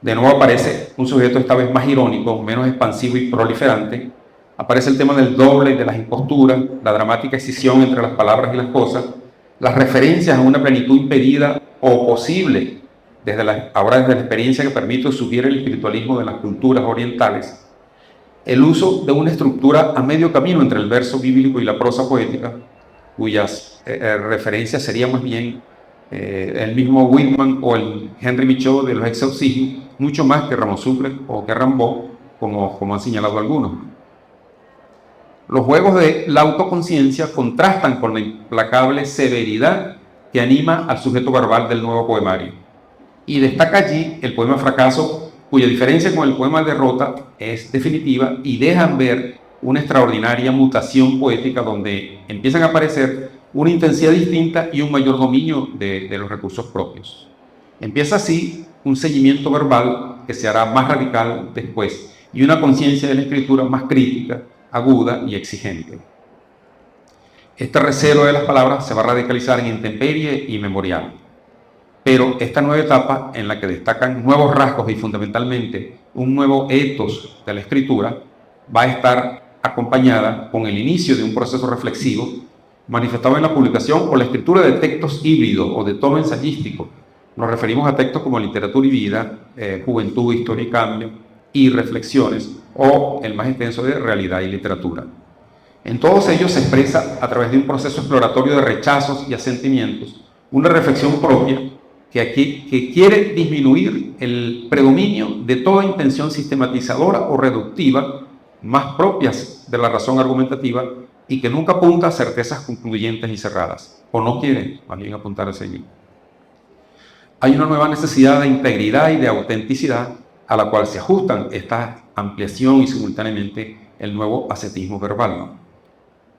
De nuevo aparece un sujeto esta vez más irónico, menos expansivo y proliferante. Aparece el tema del doble y de las imposturas, la dramática escisión entre las palabras y las cosas, las referencias a una plenitud impedida o posible desde la experiencia que permite o sugiere el espiritualismo de las culturas orientales, el uso de una estructura a medio camino entre el verso bíblico y la prosa poética, cuyas referencias serían más bien el mismo Whitman o el Henry Michaud de los exorcismos, mucho más que Ramón Sucre o que Rimbaud, como han señalado algunos. Los juegos de la autoconciencia contrastan con la implacable severidad que anima al sujeto verbal del nuevo poemario. Y destaca allí el poema Fracaso, cuya diferencia con el poema Derrota es definitiva y dejan ver una extraordinaria mutación poética donde empiezan a aparecer una intensidad distinta y un mayor dominio de los recursos propios. Empieza así un seguimiento verbal que se hará más radical después y una conciencia de la escritura más crítica, aguda y exigente. Este recelo de las palabras se va a radicalizar en Intemperie y Memorial. Pero esta nueva etapa, en la que destacan nuevos rasgos y fundamentalmente un nuevo ethos de la escritura, va a estar acompañada con el inicio de un proceso reflexivo manifestado en la publicación o la escritura de textos híbridos o de tono ensayístico. Nos referimos a textos como Literatura y Vida, Juventud, Historia y Cambio y Reflexiones, o el más extenso de Realidad y Literatura. En todos ellos se expresa, a través de un proceso exploratorio de rechazos y asentimientos, una reflexión propia que quiere disminuir el predominio de toda intención sistematizadora o reductiva, más propias de la razón argumentativa, y que nunca apunta a certezas concluyentes y cerradas, o no quiere más bien apuntar hacia allí. Hay una nueva necesidad de integridad y de autenticidad a la cual se ajustan estas ampliación y simultáneamente el nuevo ascetismo verbal, ¿no?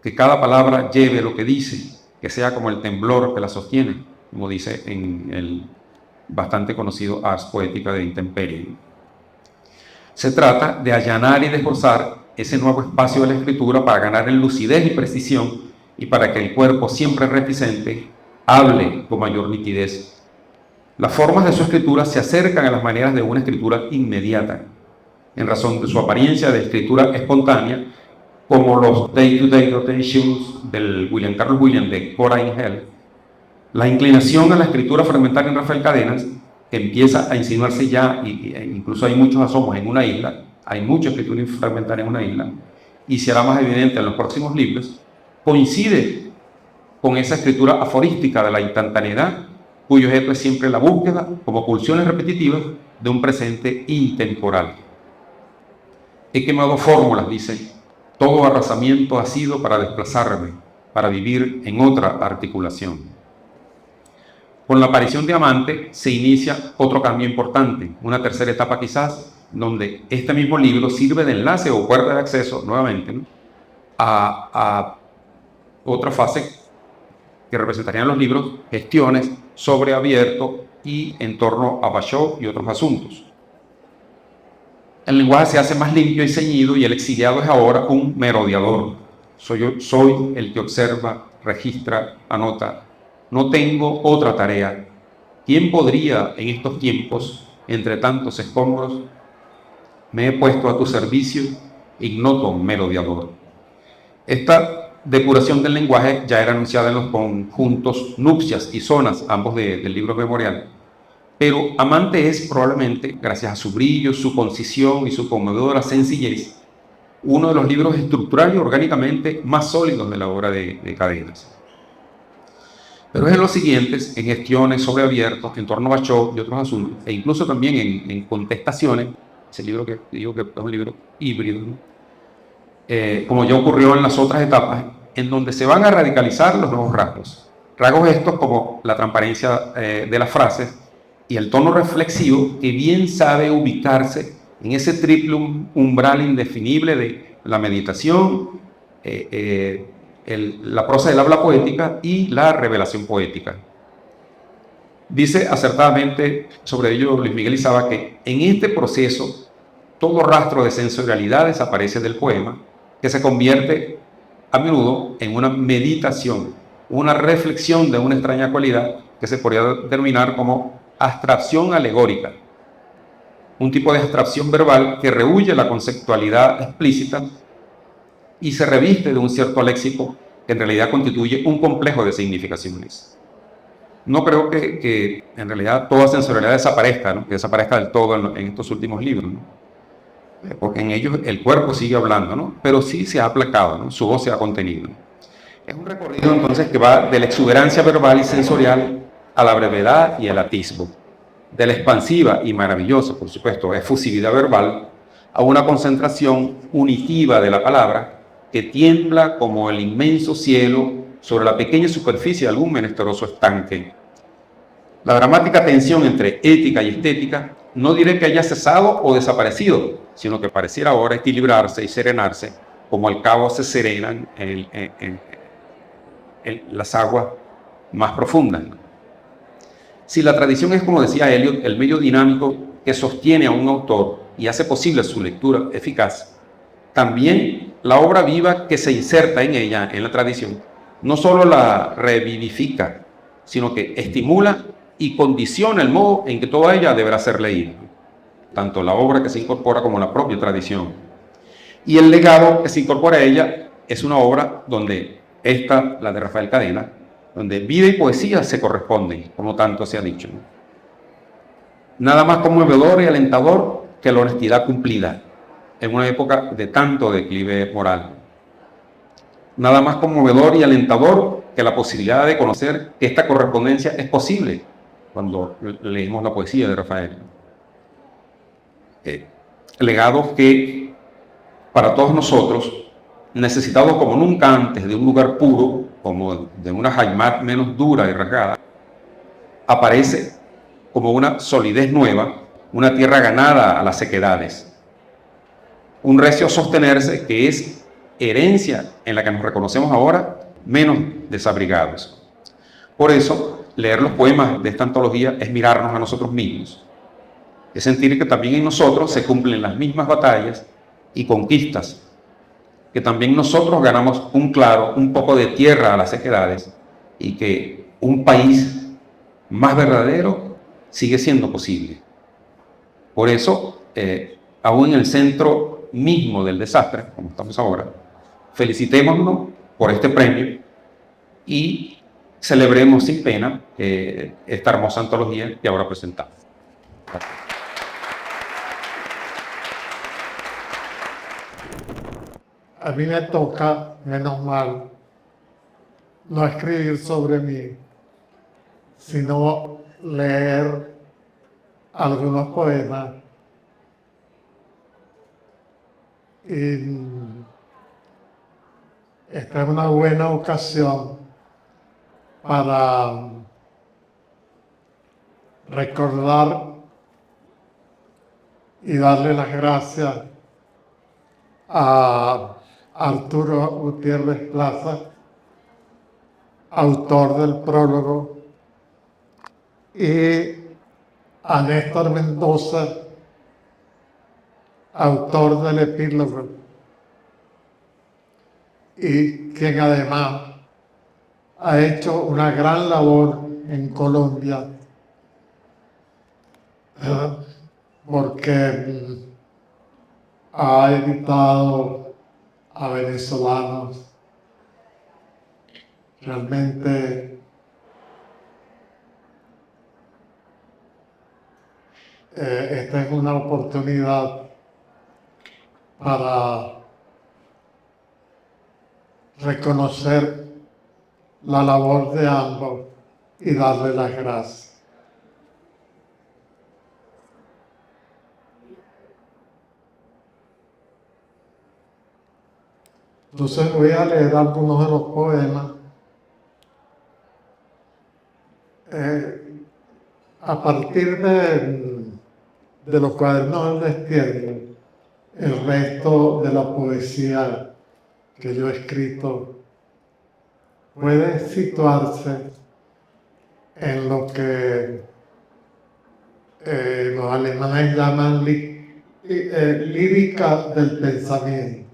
Que cada palabra lleve lo que dice, que sea como el temblor que la sostiene, como dice en el bastante conocido Ars Poetica de Intemperie. Se trata de allanar y de esforzar ese nuevo espacio de la escritura para ganar en lucidez y precisión y para que el cuerpo, siempre reticente, hable con mayor nitidez. Las formas de su escritura se acercan a las maneras de una escritura inmediata, en razón de su apariencia de escritura espontánea, como los day-to-day rotations del William Carlos Williams de Cora in Hell. La inclinación a la escritura fragmentaria en Rafael Cadenas, que empieza a insinuarse ya, incluso hay muchos asomos en una isla, hay mucha escritura fragmentaria en una isla, y se hará más evidente en los próximos libros, coincide con esa escritura aforística de la instantaneidad, cuyo objeto es siempre la búsqueda, como pulsiones repetitivas, de un presente intemporal. He quemado fórmulas, dice, todo arrasamiento ha sido para desplazarme, para vivir en otra articulación. Con la aparición de Amante se inicia otro cambio importante, una tercera etapa quizás, donde este mismo libro sirve de enlace o puerta de acceso, nuevamente, ¿no?, a otra fase que representarían los libros, gestiones sobre abierto y en torno a Bachot y otros asuntos. El lenguaje se hace más limpio y ceñido y el exiliado es ahora un merodeador. Soy el que observa, registra, anota. No tengo otra tarea. ¿Quién podría en estos tiempos, entre tantos escombros? Me he puesto a tu servicio, ignoto merodeador. Esta depuración del lenguaje ya era anunciada en los conjuntos Nupcias y Zonas, ambos del libro memorial. Pero Amante es probablemente, gracias a su brillo, su concisión y su conmovedora sencillez, uno de los libros estructural y orgánicamente más sólidos de la obra de Cadenas. Pero es en los siguientes, en gestiones sobre abiertos, en torno a Bachot y otros asuntos, e incluso también en contestaciones, ese libro que digo que es un libro híbrido, ¿no?, como ya ocurrió en las otras etapas, en donde se van a radicalizar los nuevos rasgos. Rasgos estos como la transparencia de las frases y el tono reflexivo que bien sabe ubicarse en ese triple umbral indefinible de la meditación, la prosa del habla poética y la revelación poética. Dice acertadamente sobre ello Luis Miguel Izaba que en este proceso todo rastro de sensorialidad desaparece del poema, que se convierte a menudo en una meditación, una reflexión de una extraña cualidad que se podría denominar como abstracción alegórica, un tipo de abstracción verbal que rehúye la conceptualidad explícita y se reviste de un cierto léxico que en realidad constituye un complejo de significaciones. No creo que en realidad toda sensorialidad desaparezca, ¿no?, que desaparezca del todo en estos últimos libros, ¿no?, porque en ellos el cuerpo sigue hablando, ¿no?, pero sí se ha aplacado, ¿no?, su voz se ha contenido. Es un recorrido entonces que va de la exuberancia verbal y sensorial a la brevedad y el atisbo, de la expansiva y maravillosa, por supuesto, efusividad verbal, a una concentración unitiva de la palabra que tiembla como el inmenso cielo sobre la pequeña superficie de algún menesteroso estanque. La dramática tensión entre ética y estética no diré que haya cesado o desaparecido, sino que pareciera ahora equilibrarse y serenarse, como al cabo se serenan en las aguas más profundas. Si la tradición es, como decía Eliot, el medio dinámico que sostiene a un autor y hace posible su lectura eficaz, también la obra viva que se inserta en ella, en la tradición, no solo la revivifica, sino que estimula y condiciona el modo en que toda ella deberá ser leída, tanto la obra que se incorpora como la propia tradición. Y el legado que se incorpora a ella es una obra donde esta, la de Rafael Cadenas, donde vida y poesía se corresponden, como tanto se ha dicho, ¿no? Nada más conmovedor y alentador que la honestidad cumplida en una época de tanto declive moral. Nada más conmovedor y alentador que la posibilidad de conocer que esta correspondencia es posible cuando leemos la poesía de Rafael. Legados que para todos nosotros, necesitados como nunca antes de un lugar puro, como de una Jaimat menos dura y rasgada, aparece como una solidez nueva, una tierra ganada a las sequedades. un recio sostenerse que es herencia en la que nos reconocemos ahora menos desabrigados. Por eso, leer los poemas de esta antología es mirarnos a nosotros mismos, es sentir que también en nosotros se cumplen las mismas batallas y conquistas, que también nosotros ganamos un poco de tierra a las sequedades y que un país más verdadero sigue siendo posible. Por eso, aún en el centro mismo del desastre, como estamos ahora, felicitémonos por este premio y celebremos sin pena esta hermosa antología que ahora presentamos. A mí me toca, menos mal, no escribir sobre mí, sino leer algunos poemas. Y esta es una buena ocasión para recordar y darle las gracias a Arturo Gutiérrez Plaza, autor del prólogo, y a Néstor Mendoza, autor del epílogo, y quien además ha hecho una gran labor en Colombia, porque ha editado a venezolanos. Realmente esta es una oportunidad para reconocer la labor de ambos y darle las gracias. Entonces voy a leer algunos de los poemas. A partir de los cuadernos del destierro, el resto de la poesía que yo he escrito puede situarse en lo que los alemanes llaman lírica del pensamiento.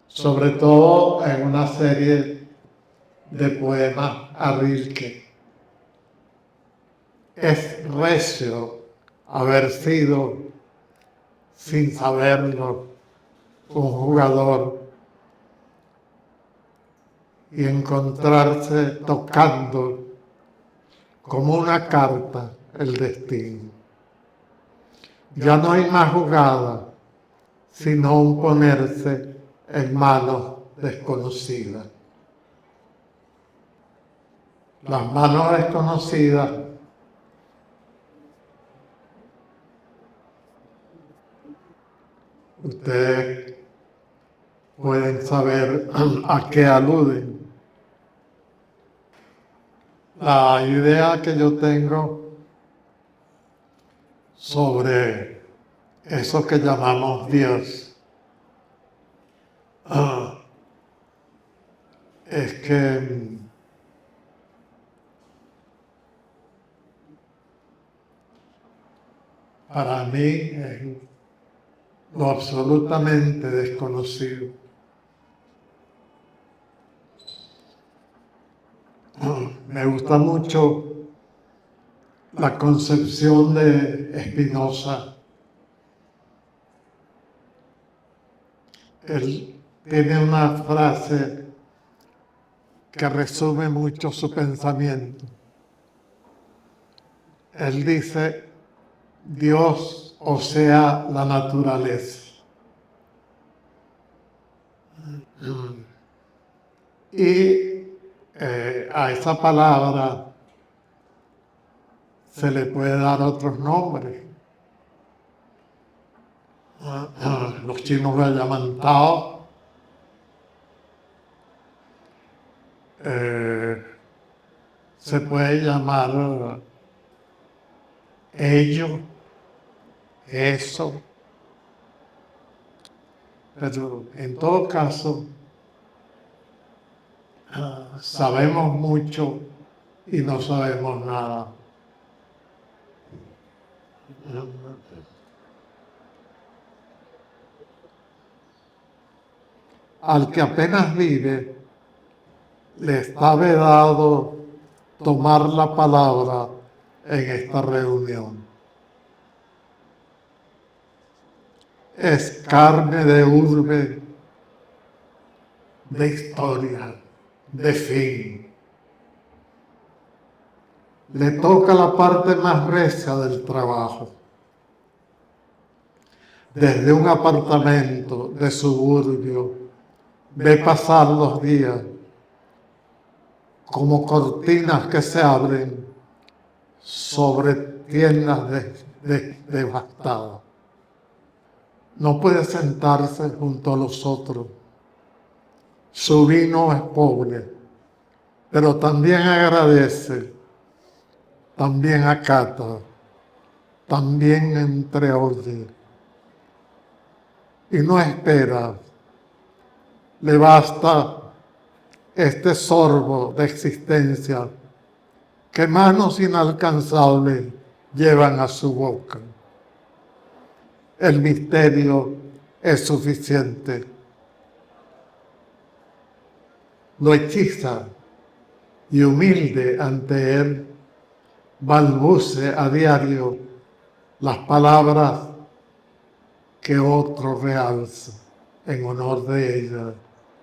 Sobre todo en una serie de poemas a Rilke. Es recio haber sido, sin saberlo, un jugador y encontrarse tocando como una carta el destino. Ya no hay más jugada, sino un ponerse en manos desconocidas. Las manos desconocidas ustedes pueden saber a qué aluden. La idea que yo tengo sobre eso que llamamos Dios es que para mí es lo absolutamente desconocido. Me gusta mucho la concepción de Spinoza. Él tiene una frase que resume mucho su pensamiento. Él dice, Dios, o sea, la naturaleza. Y a esa palabra se le puede dar otros nombres. Los chinos lo llaman Tao. Se puede llamar ello. eso. Pero en todo caso, sabemos mucho y no sabemos nada. Al que apenas vive, le está vedado tomar la palabra en esta reunión. Es carne de urbe, de historia, de fin. Le toca la parte más recia del trabajo. Desde un apartamento de suburbio, ve pasar los días como cortinas que se abren sobre tiendas devastadas. No puede sentarse junto a los otros. Su vino es pobre, pero también agradece, también acata, también entreoye. Y no espera, le basta este sorbo de existencia que manos inalcanzables llevan a su boca. El misterio es suficiente. Lo hechiza y humilde ante él, balbuce a diario las palabras que otro realza en honor de ella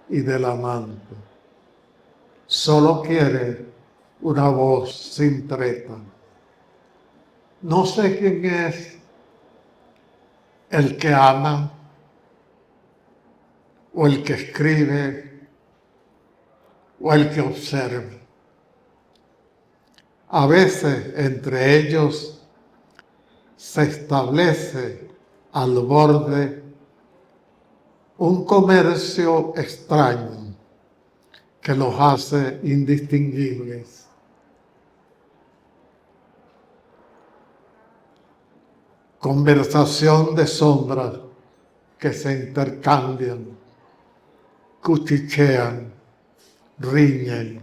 y del amante. Solo quiere una voz sin treta. No sé quién es el que ama o el que escribe o el que observa. A veces entre ellos se establece al borde un comercio extraño que los hace indistinguibles. Conversación de sombras que se intercambian, cuchichean, riñen,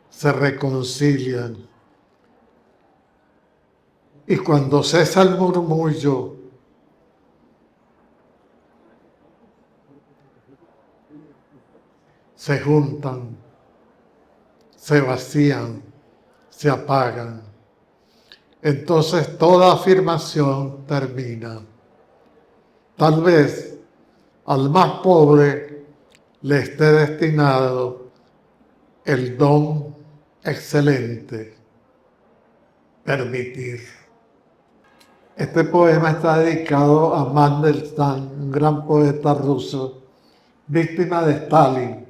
se reconcilian. Y cuando cesa el murmullo, se juntan, se vacían, se apagan. Entonces toda afirmación termina. Tal vez al más pobre le esté destinado el don excelente, permitir. Este poema está dedicado a Mandelstam, un gran poeta ruso, víctima de Stalin.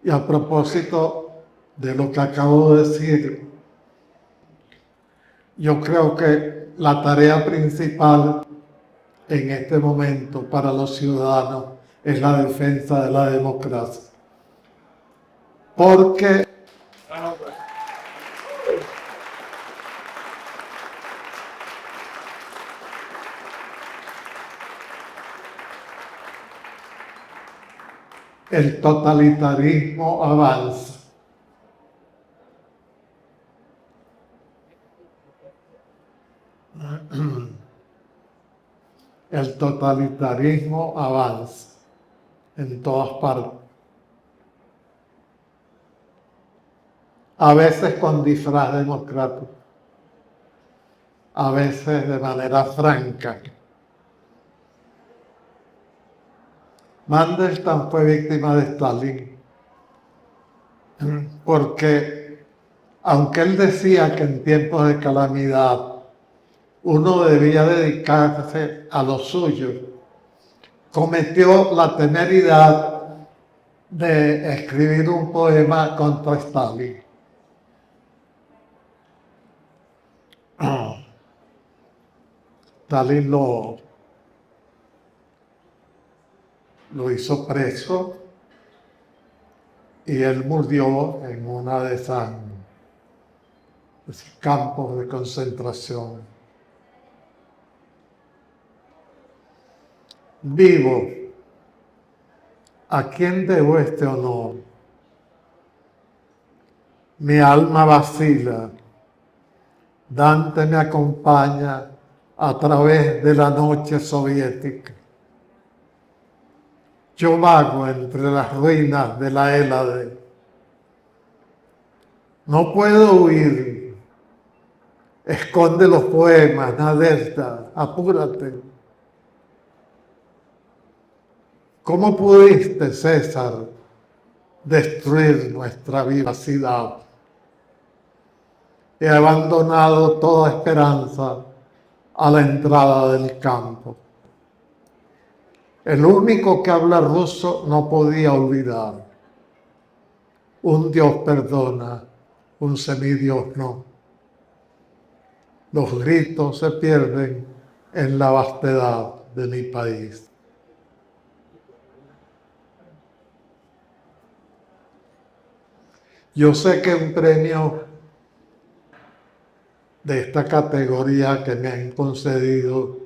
Y a propósito de lo que acabo de decir, yo creo que la tarea principal en este momento para los ciudadanos es la defensa de la democracia. Porque el totalitarismo avanza. El totalitarismo avanza en todas partes. A veces con disfraz democrático, a veces de manera franca. Mandelstam fue víctima de Stalin porque, aunque él decía que en tiempos de calamidad uno debía dedicarse a lo suyo, cometió la temeridad de escribir un poema contra Stalin. Stalin lo hizo preso y él murió en una de esos campos de concentración. vivo, ¿a quién debo este honor? Mi alma vacila, Dante me acompaña a través de la noche soviética. Yo vago entre las ruinas de la Hélade. No puedo huir. Esconde los poemas, Nadezhda, apúrate. ¿Cómo pudiste, César, destruir nuestra vivacidad? He abandonado toda esperanza a la entrada del campo. El único que habla ruso no podía olvidar. Un Dios perdona, un semidios no. Los gritos se pierden en la vastedad de mi país. Yo sé que un premio de esta categoría que me han concedido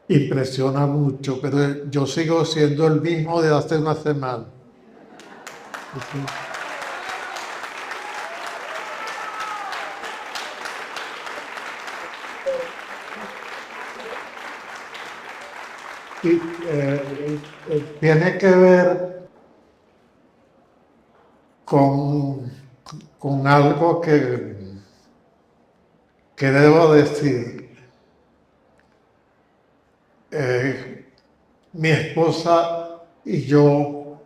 impresiona mucho, pero yo sigo siendo el mismo de hace una semana. Y tiene que ver con algo que debo decir. Mi esposa y yo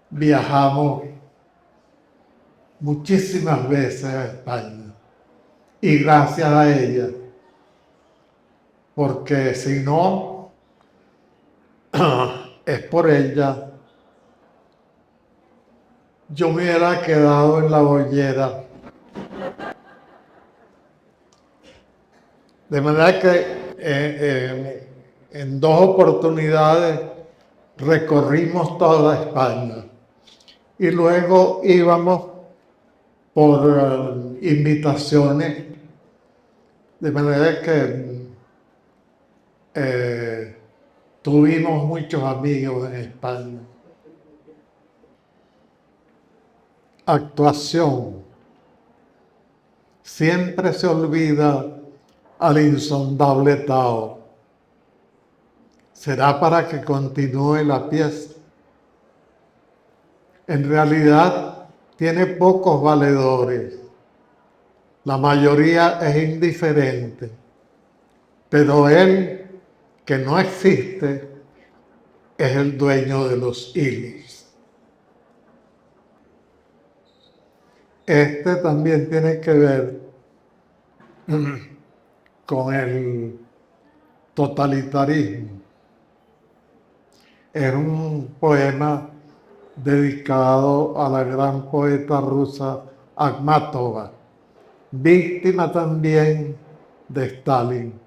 viajamos muchísimas veces a España y gracias a ella, porque si no es por ella, yo me hubiera quedado en la boyera. De manera que en 2 oportunidades recorrimos toda España y luego íbamos por invitaciones, de manera que tuvimos muchos amigos en España. Actuación. Siempre se olvida al insondable Tao. ¿Será para que continúe la pieza? En realidad tiene pocos valedores. La mayoría es indiferente. Pero él, que no existe, es el dueño de los hilos. Este también tiene que ver con el totalitarismo. Es un poema dedicado a la gran poeta rusa Akhmatova, víctima también de Stalin.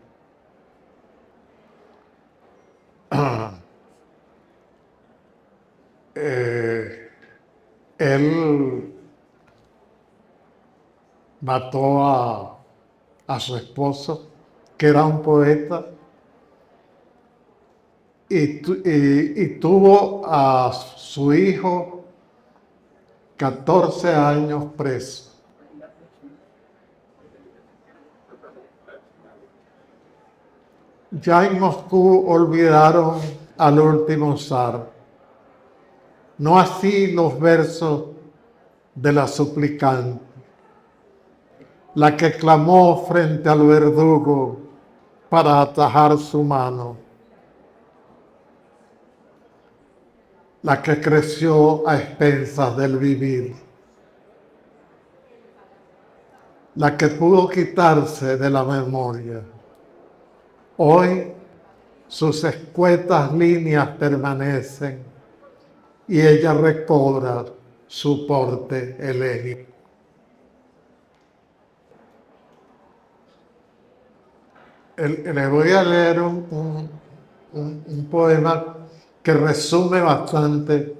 Él mató a su esposo, que era un poeta, y tuvo a su hijo 14 años preso. Ya en Moscú olvidaron al último zar, no así los versos de la suplicante, la que clamó frente al verdugo para atajar su mano, la que creció a expensas del vivir, la que pudo quitarse de la memoria. Hoy sus escuetas líneas permanecen y ella recobra su porte helénico. Le voy a leer un poema que resume bastante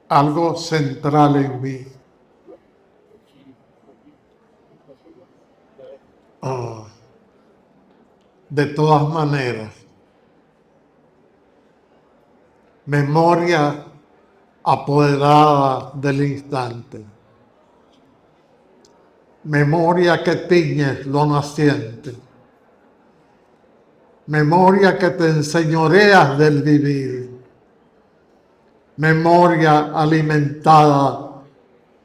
algo central en mí. De todas maneras, memoria apoderada del instante, memoria que tiñe lo naciente, memoria que te enseñoreas del vivir, memoria alimentada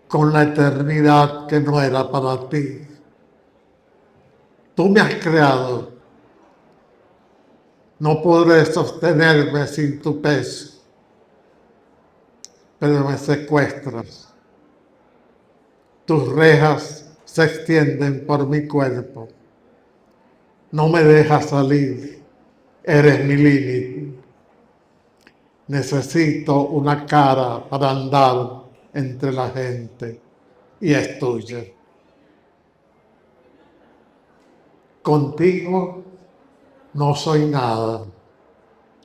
con la eternidad que no era para ti. Tú me has creado, no podré sostenerme sin tu peso, pero me secuestras. Tus rejas se extienden por mi cuerpo. No me dejas salir, eres mi límite. Necesito una cara para andar entre la gente y es tuya. Contigo no soy nada,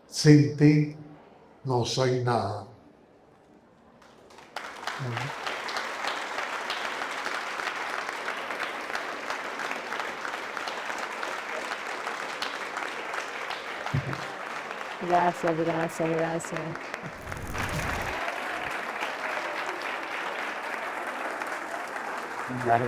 sin ti no soy nada. Gracias, gracias, gracias. Claro.